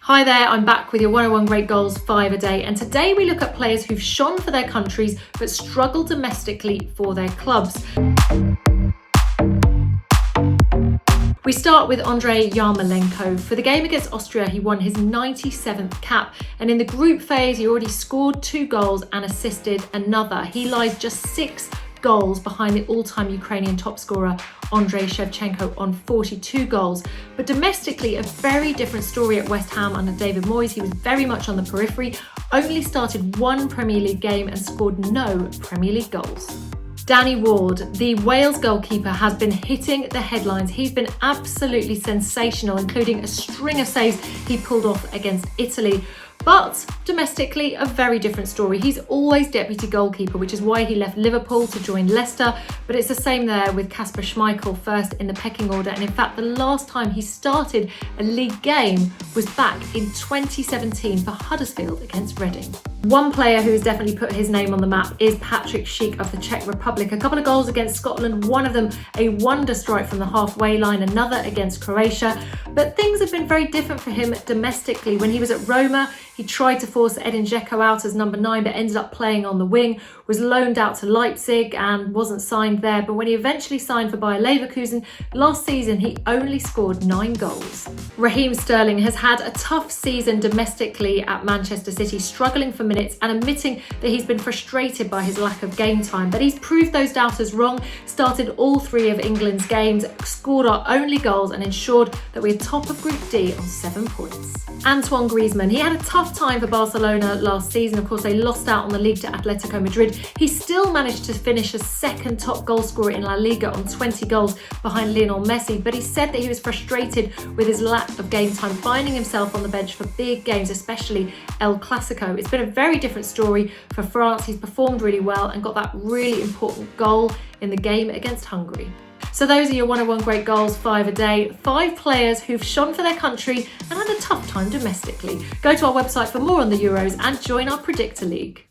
Hi there, I'm back with your 101 Great Goals 5 a day, and today we look at players who've shone for their countries but struggled domestically for their clubs. We start with Andrei Yarmolenko. For the game against Austria, he won his 97th cap, and in the group phase, he already scored 2 goals and assisted another. He lies just 6 goals behind the all-time Ukrainian top scorer Andrei Shevchenko on 42 goals. But domestically, a very different story at West Ham under David Moyes. He was very much on the periphery, only started 1 Premier League game and scored no Premier League goals. Danny Ward, the Wales goalkeeper, has been hitting the headlines. He's been absolutely sensational, including a string of saves he pulled off against Italy. But domestically, a very different story. He's always deputy goalkeeper, which is why he left Liverpool to join Leicester. But it's the same there with Kasper Schmeichel, first in the pecking order. And in fact, the last time he started a league game was back in 2017 for Huddersfield against Reading. One player who has definitely put his name on the map is Patrik Schick of the Czech Republic. A couple of goals against Scotland, one of them a wonder strike from the halfway line, another against Croatia. But things have been very different for him domestically. When he was at Roma, he tried to force Edin Dzeko out as number 9, but ended up playing on the wing, was loaned out to Leipzig and wasn't signed there. But when he eventually signed for Bayer Leverkusen last season, he only scored 9 goals. Raheem Sterling has had a tough season domestically at Manchester City, struggling for minutes and admitting that he's been frustrated by his lack of game time. But he's proved those doubters wrong, started all 3 of England's games, scored our only goals and ensured that we're top of Group D on 7 points. Antoine Griezmann, he had a tough time for Barcelona last season. Of course, they lost out on the league to Atletico Madrid. He still managed to finish as second top goal scorer in La Liga on 20 goals behind Lionel Messi, but he said that he was frustrated with his lack of game time, finding himself on the bench for big games, especially El Clasico. It's been a very different story for France. He's performed really well and got that really important goal in the game against Hungary. So those are your 101 Great Goals 5 a day. 5 players who've shone for their country and had a tough time domestically. Go to our website for more on the Euros and join our Predictor League.